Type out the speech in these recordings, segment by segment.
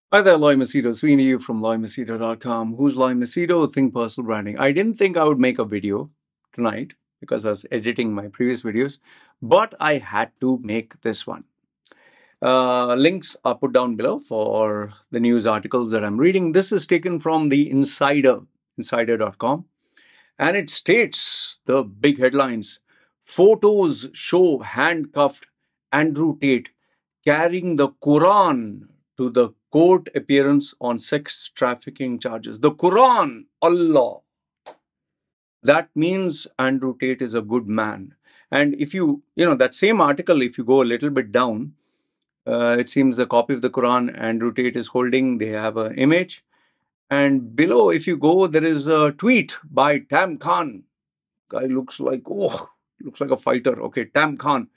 Hi there, Loy Machedo. Sweeney you from LoyMachedo.com. Who's Loy Machedo? Think Personal Branding. I didn't think I would make a video tonight because I was editing my previous videos, but I had to make this one. Links are put down below for the news articles that I'm reading. This is taken from the insider.com, and it states the big headlines. Photos show handcuffed Andrew Tate carrying the Quran to the court appearance on sex trafficking charges. The Quran, Allah. That means Andrew Tate is a good man. And if that same article, if you go a little bit down, it seems the copy of the Quran Andrew Tate is holding, they have an image. And below, if you go, there is a tweet by Tam Khan. Guy looks like a fighter. Okay, Tam Khan.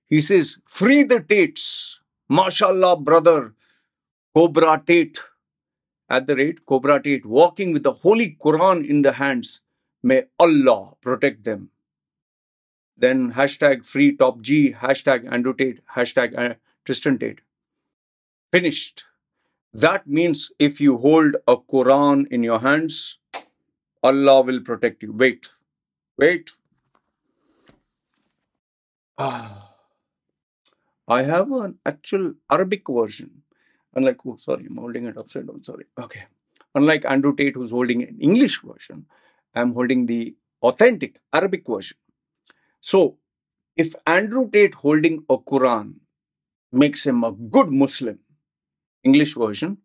He says, free the Tates. Mashallah, brother. Cobra Tate. @Cobra Tate. Walking with the Holy Quran in the hands. May Allah protect them. Then hashtag free top G. Hashtag Andrew Tate. Hashtag Tristan Tate. Finished. That means if you hold a Quran in your hands, Allah will protect you. Wait. I have an actual Arabic version. Unlike, I'm holding it upside down, sorry. Okay. Unlike Andrew Tate, who's holding an English version, I'm holding the authentic Arabic version. So, if Andrew Tate holding a Quran makes him a good Muslim, English version,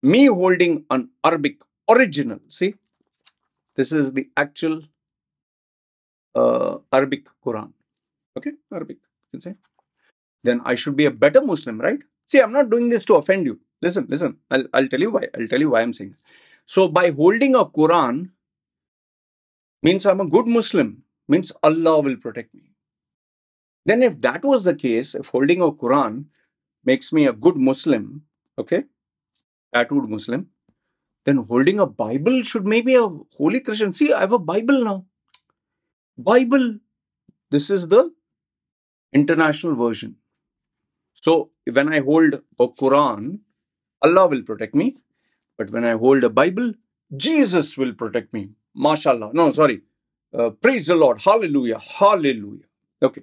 me holding an Arabic original, see, this is the actual Arabic Quran. Okay, Arabic, you can say. Then I should be a better Muslim, right? See, I'm not doing this to offend you. Listen. I'll tell you why. I'll tell you why I'm saying this. So, by holding a Quran means I'm a good Muslim, means Allah will protect me. Then if that was the case, if holding a Quran makes me a good Muslim, okay, tattooed Muslim, then holding a Bible should make me a holy Christian. See, I have a Bible now. Bible. This is the international version. So, when I hold a Quran, Allah will protect me. But when I hold a Bible, Jesus will protect me. Mashallah. No, sorry. Praise the Lord. Hallelujah. Hallelujah. Okay.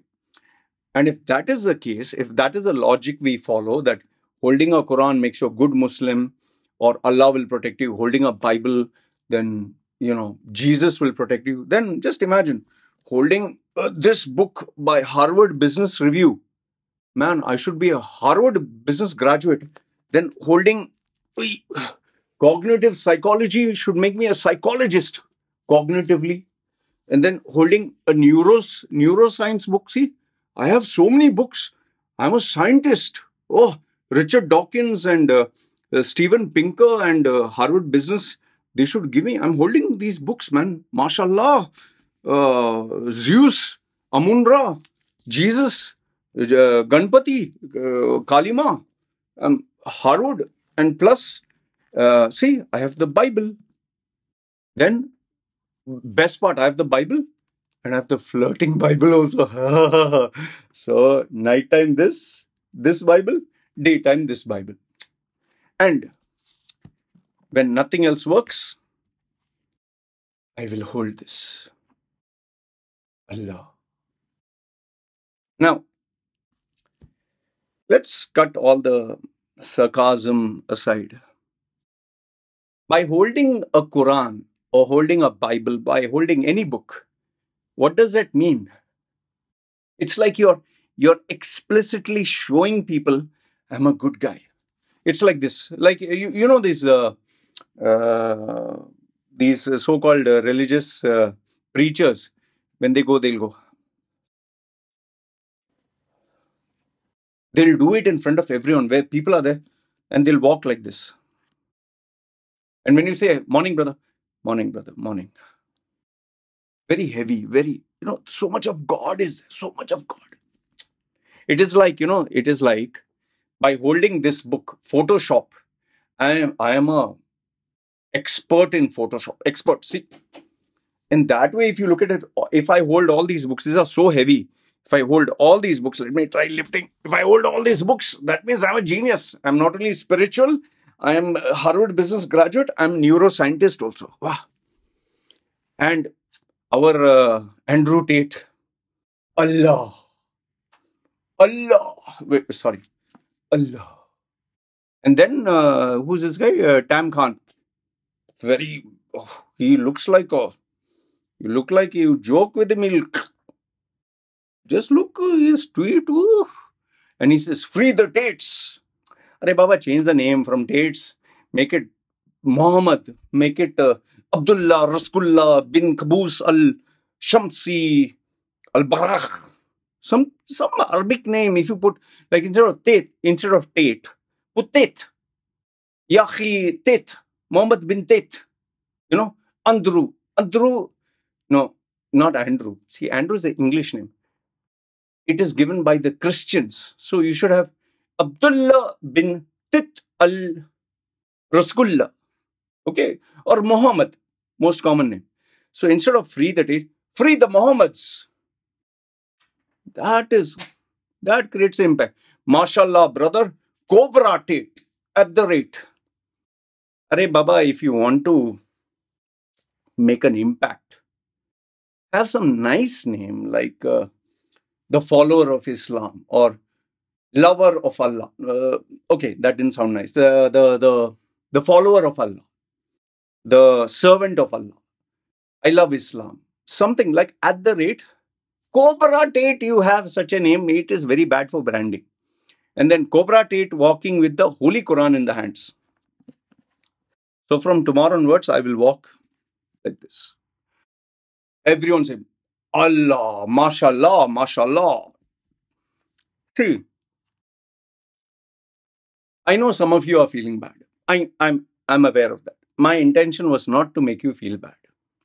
And if that is the case, if that is the logic we follow, that holding a Quran makes you a good Muslim, or Allah will protect you, holding a Bible, then, Jesus will protect you, then just imagine holding this book by Harvard Business Review. Man, I should be a Harvard business graduate. Then holding cognitive psychology should make me a psychologist cognitively. And then holding a neuroscience book. See, I have so many books. I'm a scientist. Oh, Richard Dawkins and Steven Pinker and Harvard Business. They should give me. I'm holding these books, man. Mashallah. Zeus, Amun-Ra, Jesus, Ganpati, Kalima, Harvard, and plus, see, I have the Bible. Then, best part, I have the Bible and I have the flirting Bible also. So, nighttime this Bible, daytime this Bible. And when nothing else works, I will hold this. Allah. Now, let's cut all the sarcasm aside. By holding a Quran or holding a Bible, by holding any book, what does that mean? It's like you're explicitly showing people, I'm a good guy. It's like this. Like, these so-called religious preachers, when they go, they'll go. They'll do it in front of everyone where people are there, and they'll walk like this. And when you say, morning, brother, morning, brother, morning. Very heavy, very, so much of God is there, so much of God. It is like, by holding this book, Photoshop, I am a expert in Photoshop. Expert, see. In that way, if you look at it, if I hold all these books, these are so heavy. If I hold all these books, let me try lifting. If I hold all these books, that means I'm a genius. I'm not only spiritual, I am a Harvard business graduate. I'm neuroscientist also. Wow. And our Andrew Tate. Allah. Allah. Wait, sorry. Allah. And then who's this guy? Tam Khan. Very. Oh, he looks like a. You look like you joke with him. He'll just look his tweet. And he says, "Free the Tates." Arey Baba, change the name from Tates. Make it Muhammad. Make it Abdullah Raskullah bin Qaboos al Shamsi al Barakh. Some Arabic name. If you put like instead of Tate, put Tate. Yahi Tate. Muhammad bin Tate. You know, Andrew. No, not Andrew. See, Andrew is an English name. It is given by the Christians. So you should have Abdullah bin Tit al Raskullah. Okay? Or Muhammad. Most common name. So instead of free the Tate, free the Muhammads. That creates impact. MashaAllah, brother. Cobra Tate at the rate. Arey Baba, if you want to make an impact, have some nice name like the follower of Islam or lover of Allah. Okay, that didn't sound nice. The follower of Allah, the servant of Allah. I love Islam. Something like at the rate Cobra Tate. You have such a name. It is very bad for branding. And then Cobra Tate walking with the Holy Quran in the hands. So from tomorrow onwards, I will walk like this. Everyone say, Allah, mashallah, mashallah. See, I know some of you are feeling bad. I'm aware of that. My intention was not to make you feel bad.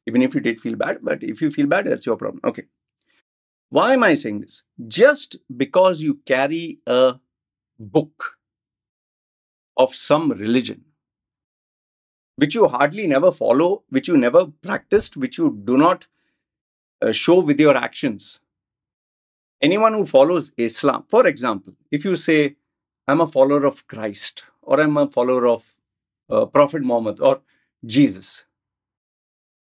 Even if you did feel bad, but if you feel bad, that's your problem. Okay. Why am I saying this? Just because you carry a book of some religion, which you hardly never follow, which you never practiced, which you do not show with your actions. Anyone who follows Islam, for example, if you say, I'm a follower of Christ, or I'm a follower of Prophet Muhammad, or Jesus.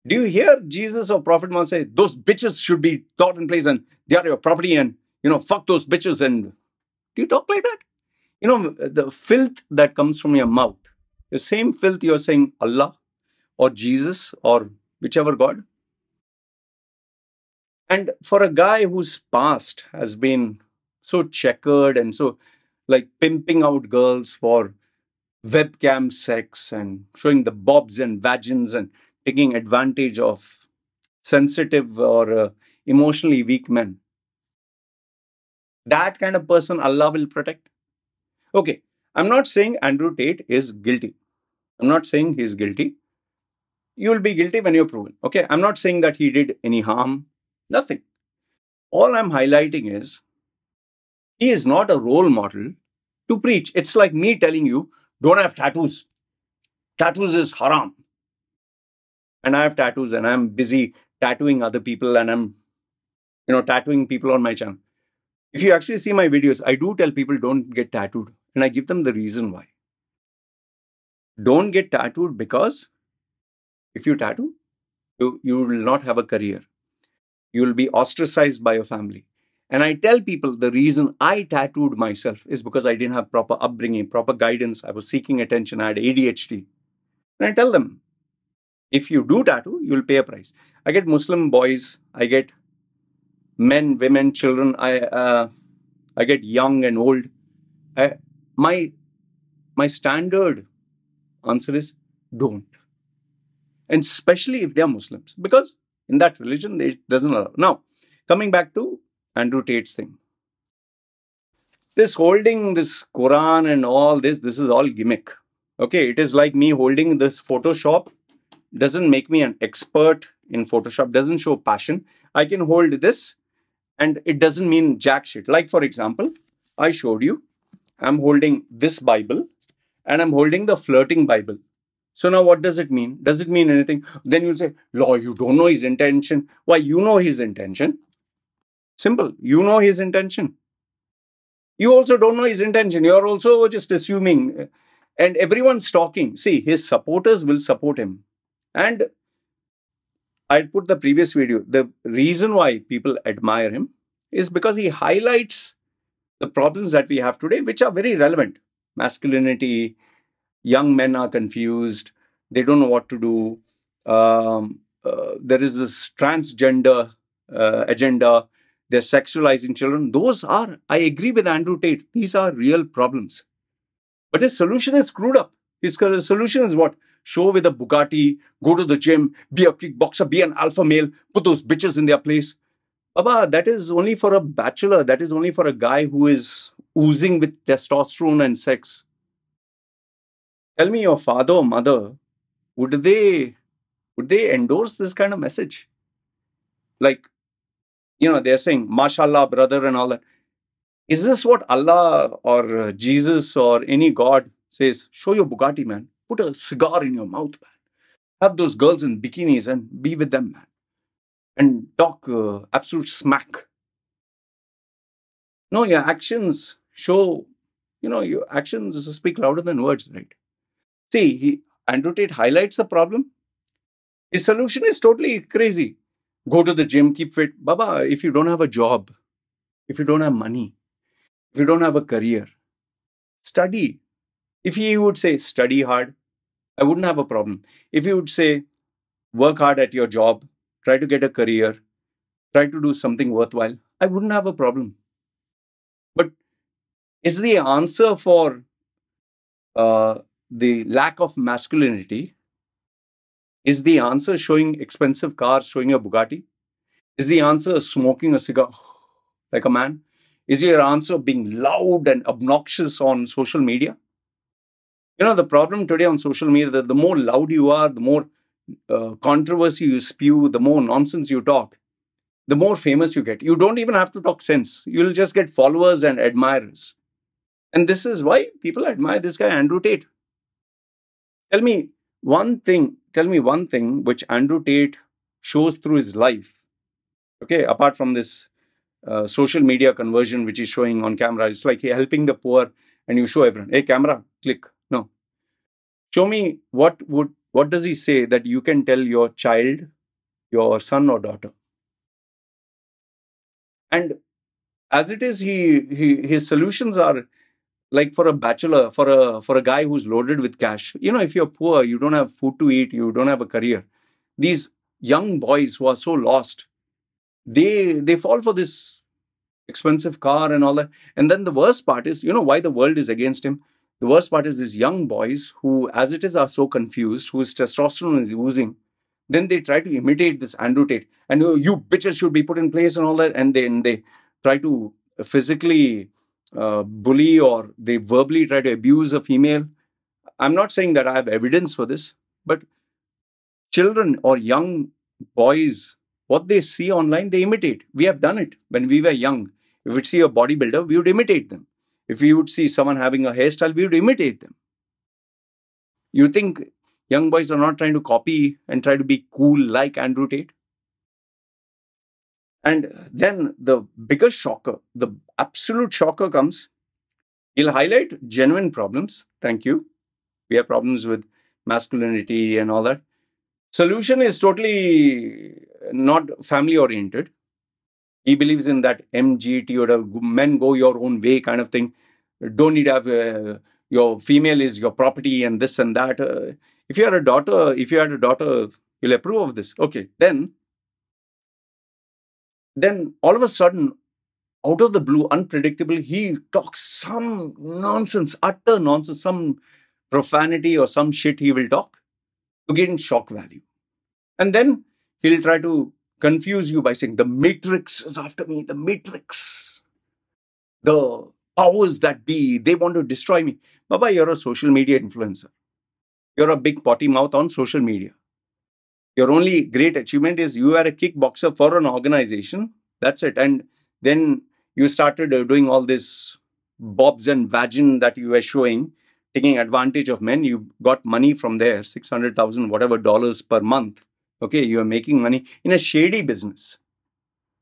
Do you hear Jesus or Prophet Muhammad say, those bitches should be taught in place and they are your property and, fuck those bitches? And do you talk like that? The filth that comes from your mouth, the same filth you're saying Allah or Jesus or whichever God. And for a guy whose past has been so checkered and so like pimping out girls for webcam sex and showing the bobs and vagins and taking advantage of sensitive or emotionally weak men, that kind of person Allah will protect. Okay, I'm not saying Andrew Tate is guilty. I'm not saying he's guilty. You will be guilty when you're proven. Okay, I'm not saying that he did any harm. Nothing. All I'm highlighting is he is not a role model to preach. It's like me telling you, don't have tattoos. Tattoos is haram. And I have tattoos and I'm busy tattooing other people and I'm, tattooing people on my channel. If you actually see my videos, I do tell people don't get tattooed. And I give them the reason why. Don't get tattooed because if you tattoo, you will not have a career. You will be ostracized by your family. And I tell people the reason I tattooed myself is because I didn't have proper upbringing, proper guidance. I was seeking attention. I had ADHD. And I tell them, if you do tattoo, you will pay a price. I get Muslim boys. I get men, women, children. I get young and old. My standard answer is don't. And especially if they are Muslims. Because in that religion, it doesn't allow. Now, coming back to Andrew Tate's thing. This holding this Quran and all this is all gimmick. Okay, it is like me holding this Photoshop. Doesn't make me an expert in Photoshop. Doesn't show passion. I can hold this and it doesn't mean jack shit. Like for example, I showed you. I'm holding this Bible and I'm holding the flirting Bible. So now what does it mean? Does it mean anything? Then you'll say, Law, you don't know his intention. Why? You know his intention. Simple. You know his intention. You also don't know his intention. You're also just assuming. And everyone's talking. See, his supporters will support him. And I put the previous video. The reason why people admire him is because he highlights the problems that we have today, which are very relevant. Masculinity, young men are confused, they don't know what to do. There is this transgender agenda, they're sexualizing children. Those are, I agree with Andrew Tate, these are real problems. But his solution is screwed up. His solution is what? Show with a Bugatti, go to the gym, be a kickboxer, be an alpha male, put those bitches in their place. Baba, that is only for a bachelor. That is only for a guy who is oozing with testosterone and sex. Tell me, your father or mother, would they endorse this kind of message? Like, they're saying, mashallah, brother, and all that. Is this what Allah or Jesus or any God says? Show your Bugatti, man. Put a cigar in your mouth, man. Have those girls in bikinis and be with them, man. And talk absolute smack. No, your actions show, your actions speak louder than words, right? See, Andrew Tate highlights the problem. His solution is totally crazy. Go to the gym, keep fit. Baba, if you don't have a job, if you don't have money, if you don't have a career, study. If he would say, study hard, I wouldn't have a problem. If he would say, work hard at your job, try to get a career, try to do something worthwhile, I wouldn't have a problem. But is the answer for the lack of masculinity, is the answer showing expensive cars, showing a Bugatti? Is the answer smoking a cigar like a man? Is your answer being loud and obnoxious on social media? The problem today on social media, that the more loud you are, the more controversy you spew, the more nonsense you talk, the more famous you get. You don't even have to talk sense. You'll just get followers and admirers. And this is why people admire this guy, Andrew Tate. Tell me one thing which Andrew Tate shows through his life. Okay, apart from this social media conversion which he's showing on camera. It's like helping the poor and you show everyone, hey, camera, click. No. Show me what does he say that you can tell your child, your son or daughter? And as it is, his solutions are like for a bachelor, for a guy who's loaded with cash. If you're poor, you don't have food to eat, you don't have a career. These young boys who are so lost, they fall for this expensive car and all that. And then the worst part is, why the world is against him? The worst part is these young boys who, as it is, are so confused, whose testosterone is oozing. Then they try to imitate this Andrew Tate. And you bitches should be put in place and all that. And then they try to physically bully or they verbally try to abuse a female. I'm not saying that I have evidence for this, but children or young boys, what they see online, they imitate. We have done it when we were young. If we'd see a bodybuilder, we would imitate them. If we would see someone having a hairstyle, we would imitate them. You think young boys are not trying to copy and try to be cool like Andrew Tate? And then the biggest shocker, the absolute shocker comes. He'll highlight genuine problems. Thank you. We have problems with masculinity and all that. Solution is totally not family oriented. He believes in that MGT or men go your own way kind of thing. Don't need to have your female is your property and this and that. If you had a daughter, you'll approve of this. Okay, then all of a sudden, out of the blue, unpredictably, he talks some nonsense, utter nonsense, some profanity or some shit he will talk to gain shock value. And then he'll try to confuse you by saying, the Matrix is after me, the Matrix. The powers that be, they want to destroy me. Baba, you're a social media influencer. You're a big potty mouth on social media. Your only great achievement is you are a kickboxer for an organization. That's it. And then you started doing all this bobs and vagin that you were showing, taking advantage of men. You got money from there, 600,000 whatever dollars per month. Okay, you are making money in a shady business.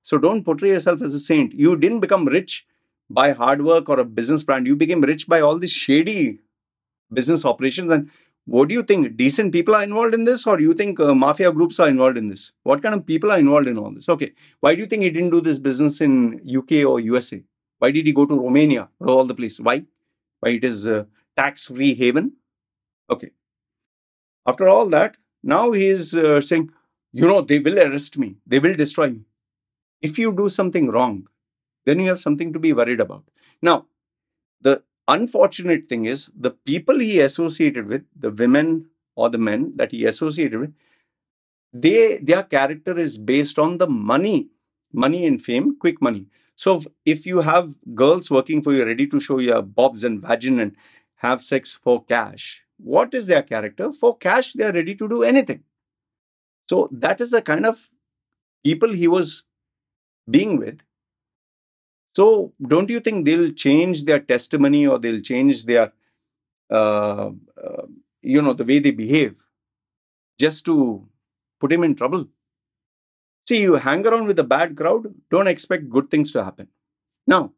So don't portray yourself as a saint. You didn't become rich by hard work or a business plan. You became rich by all this shady business operations. And what do you think? Decent people are involved in this, or do you think mafia groups are involved in this? What kind of people are involved in all this? Okay, why do you think he didn't do this business in UK or USA? Why did he go to Romania or all the place? Why? Why it is a tax-free haven? Okay. After all that, now he is saying, they will arrest me. They will destroy me. If you do something wrong, then you have something to be worried about. Now, the unfortunate thing is the people he associated with, the women or the men that he associated with, their character is based on the money and fame, quick money. So if you have girls working for you, ready to show your bobs and vagin and have sex for cash, what is their character? For cash, they are ready to do anything. So that is the kind of people he was being with. So don't you think they'll change their testimony, or they'll change their, the way they behave just to put him in trouble? See, you hang around with a bad crowd, don't expect good things to happen. Now,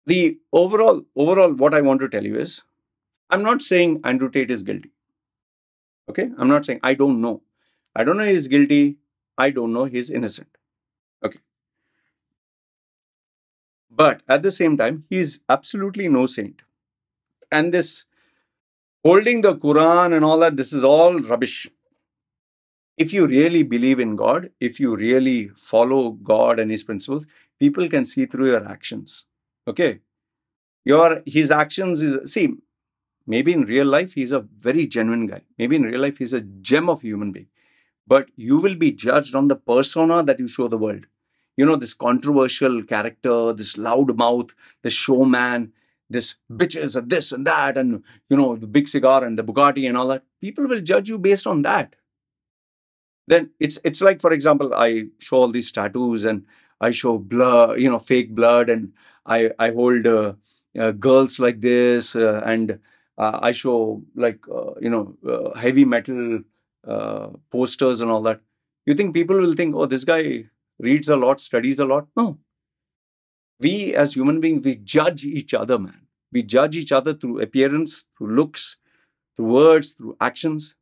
the overall, what I want to tell you is, I'm not saying Andrew Tate is guilty. Okay? I'm not saying, I don't know. I don't know he's guilty. I don't know he's innocent. Okay. But at the same time, he's absolutely no saint. And this holding the Quran and all that, this is all rubbish. If you really believe in God, if you really follow God and His principles, people can see through your actions. Okay? His actions is, see, maybe in real life, he's a very genuine guy. Maybe in real life, he's a gem of a human being. But you will be judged on the persona that you show the world. This controversial character, this loud mouth, this showman, this bitches and this and that, and, the big cigar and the Bugatti and all that. People will judge you based on that. Then it's like, for example, I show all these tattoos and I show blood, fake blood, and I hold girls like this, and I show like, heavy metal posters and all that. You think people will think, oh, this guy reads a lot, studies a lot? No. We as human beings, we judge each other, man. We judge each other through appearance, through looks, through words, through actions.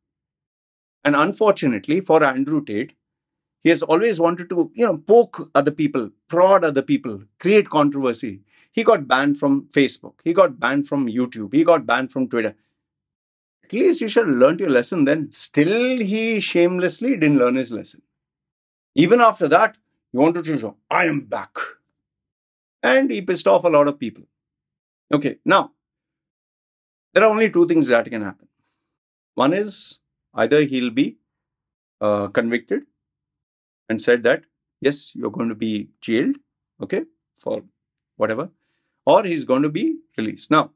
And unfortunately for Andrew Tate, he has always wanted to, poke other people, prod other people, create controversy. He got banned from Facebook. He got banned from YouTube. He got banned from Twitter. At least you should have learned your lesson then. Still, he shamelessly didn't learn his lesson. Even after that, he wanted to show, I am back. And he pissed off a lot of people. Okay, now, there are only two things that can happen. One is, either he'll be convicted and said that, yes, you're going to be jailed, okay, for whatever, or he's going to be released. Now,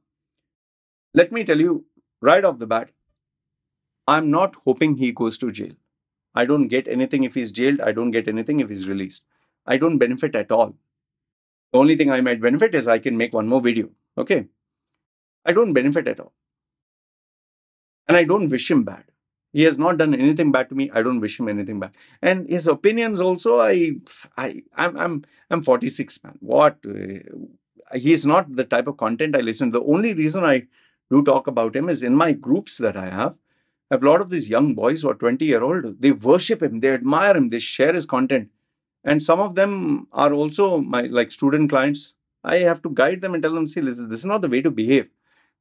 let me tell you right off the bat, I'm not hoping he goes to jail. I don't get anything if he's jailed. I don't get anything if he's released. I don't benefit at all. The only thing I might benefit is I can make one more video, okay? I don't benefit at all. And I don't wish him bad. He has not done anything bad to me. I don't wish him anything bad. And his opinions also, I'm 46, man. What? He's not the type of content I listen to. The only reason I do talk about him is in my groups that I have a lot of these young boys who are 20-year-old. They worship him. They admire him. They share his content. And some of them are also my student clients. I have to guide them and tell them, see, this is not the way to behave.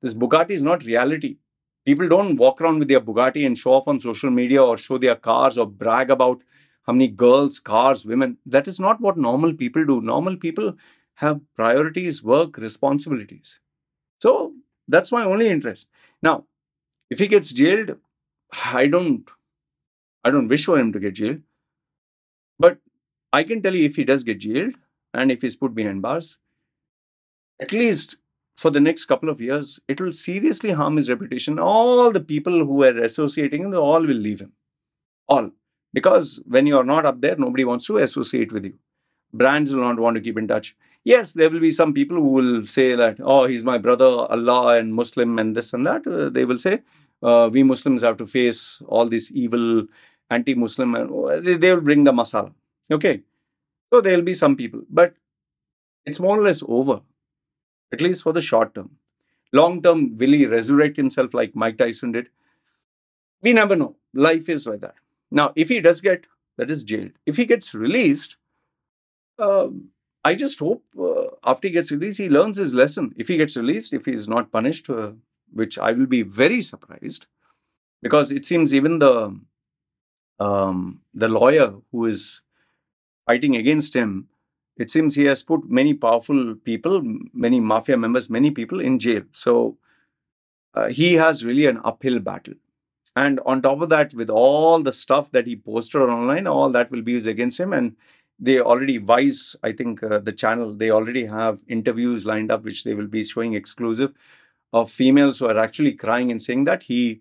This Bugatti is not reality. People don't walk around with their Bugatti and show off on social media or show their cars or brag about how many girls, cars, women. That is not what normal people do. Normal people have priorities, work, responsibilities. So that's my only interest. Now, if he gets jailed, I don't wish for him to get jailed. But I can tell you, if he does get jailed and if he's put behind bars, at least for the next couple of years, it will seriously harm his reputation. All the people who were associating him, they all will leave him. All. Because when you are not up there, nobody wants to associate with you. Brands will not want to keep in touch. Yes, there will be some people who will say that, oh, he's my brother, Allah and Muslim and this and that. They will say, we Muslims have to face all this evil anti-Muslim. And they will bring the masala. Okay. So there will be some people. But it's more or less over. At least for the short term. Long term, will he resurrect himself like Mike Tyson did? We never know. Life is like that. Now, if he does get, that is jailed. If he gets released, uh, I just hope after he gets released, he learns his lesson. If he gets released, if he is not punished, which I will be very surprised, because it seems even the lawyer who is fighting against him, it seems he has put many powerful people, many mafia members, many people in jail. So he has really an uphill battle. And on top of that, with all the stuff that he posted online, all that will be used against him. And they already, Vice, I think the channel, they already have interviews lined up, which they will be showing exclusive, of females who are actually crying and saying that he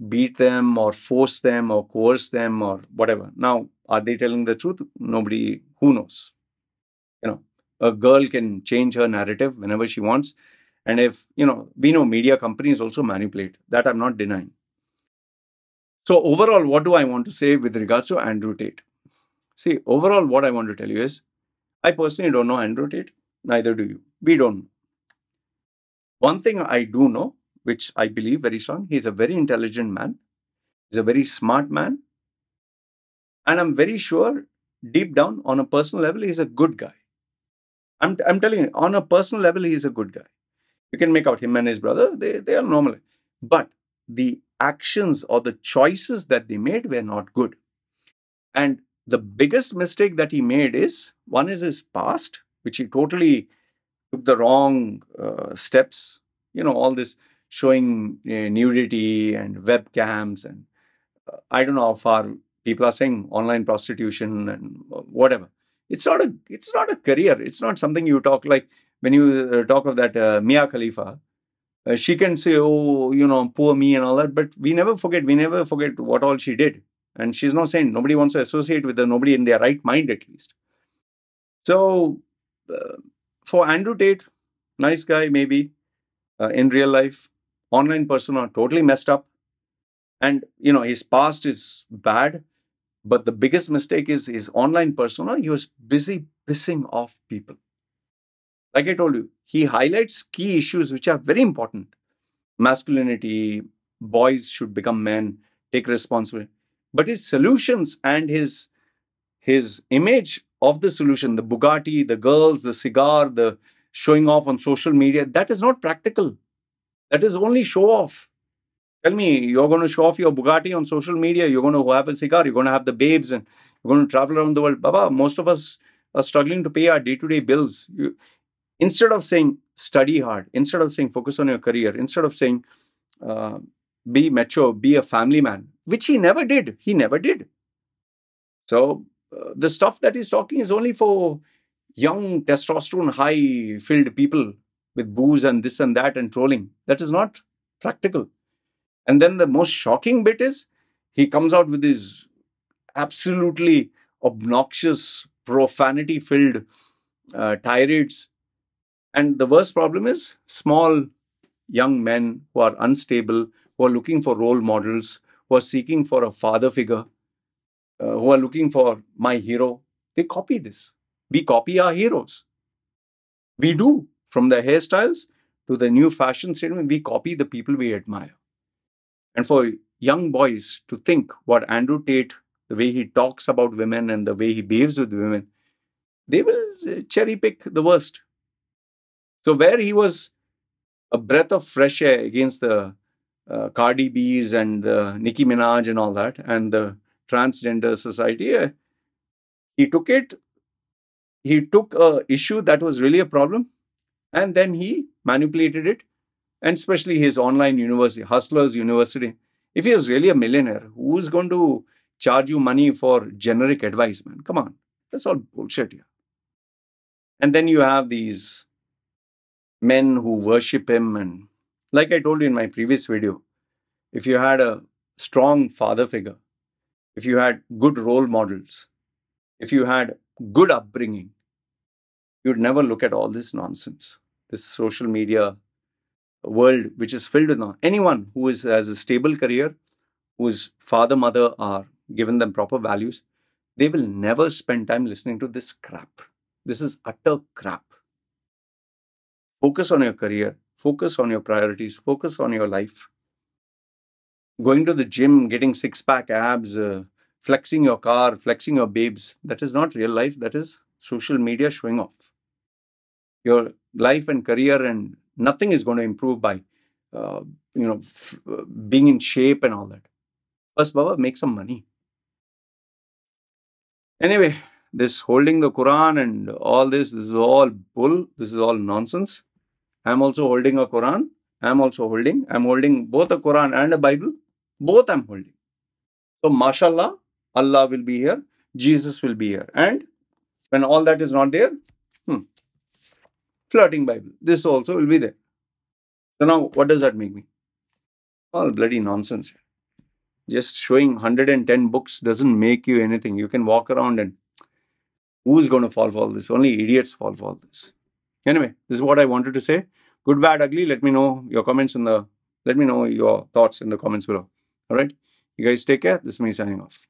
beat them or forced them or coerced them or whatever. Now, are they telling the truth? Nobody, who knows? You know, a girl can change her narrative whenever she wants. And if, we know media companies also manipulate. That I'm not denying. So overall, what do I want to say with regards to Andrew Tate? See, overall, what I want to tell you is, I personally don't know Andrew Tate. Neither do you. We don't know. One thing I do know, which I believe very strong, he's a very intelligent man. He's a very smart man. And I'm very sure, deep down, on a personal level, he's a good guy. I'm telling you, on a personal level, he's a good guy. You can make out him and his brother, they are normal. But the actions or the choices that they made were not good. And the biggest mistake that he made is, one is his past, which he totally took the wrong steps. All this showing nudity and webcams, and I don't know how far people are saying online prostitution and whatever. It's not a career. It's not something you talk like when you talk of that Mia Khalifa. She can say, oh, poor me and all that, but we never forget what all she did. And she's not saying nobody wants to associate with her, nobody in their right mind at least. So, for Andrew Tate, nice guy maybe, in real life, online persona totally messed up. And, his past is bad, but the biggest mistake is his online persona. He was busy pissing off people. Like I told you, he highlights key issues which are very important. Masculinity, boys should become men, take responsibility. But his solutions and his image of the solution, the Bugatti, the girls, the cigar, the showing off on social media, that is not practical. That is only show off. Tell me, you're going to show off your Bugatti on social media, you're going to have a cigar, you're going to have the babes, and you're going to travel around the world. Baba, most of us are struggling to pay our day-to-day bills. Instead of saying study hard, instead of saying focus on your career, instead of saying be mature, be a family man, which he never did. He never did. So the stuff that he's talking is only for young, testosterone high-filled people with booze and this and that and trolling. That is not practical. And then the most shocking bit is he comes out with his absolutely obnoxious, profanity-filled tirades. And the worst problem is small young men who are unstable, who are looking for role models, who are seeking for a father figure, who are looking for my hero. They copy this. We copy our heroes. We do. From the hairstyles to the new fashion statement, we copy the people we admire. And for young boys to think what Andrew Tate, the way he talks about women and the way he behaves with women, they will cherry pick the worst. So where he was a breath of fresh air against the Cardi B's and the Nicki Minaj and all that, and the transgender society, he took a issue that was really a problem, and then he manipulated it, and especially his online university, Hustlers University. If he was really a millionaire, who's going to charge you money for generic advice, man? Come on. That's all bullshit here. And then you have these men who worship him. And like I told you in my previous video, if you had a strong father figure, if you had good role models, if you had good upbringing, you'd never look at all this nonsense, this social media world, which is filled with anyone who has a stable career, whose father, mother are given them proper values, they will never spend time listening to this crap. This is utter crap. Focus on your career. Focus on your priorities. Focus on your life. Going to the gym, getting six-pack abs, flexing your car, flexing your babes. That is not real life. That is social media showing off. Your life and career and nothing is going to improve by, being in shape and all that. First, Baba, make some money. Anyway, this holding the Quran and all this is all bull. This is all nonsense. I'm also holding a Quran. I'm holding both a Quran and a Bible. Both I'm holding. So, mashallah, Allah will be here. Jesus will be here. And when all that is not there, flirting Bible. This also will be there. So now, what does that make me? All bloody nonsense. Just showing 110 books doesn't make you anything. You can walk around and who's going to fall for all this? Only idiots fall for all this. Anyway, this is what I wanted to say. Good, bad, ugly. Let me know your comments let me know your thoughts in the comments below. All right. You guys take care. This is me signing off.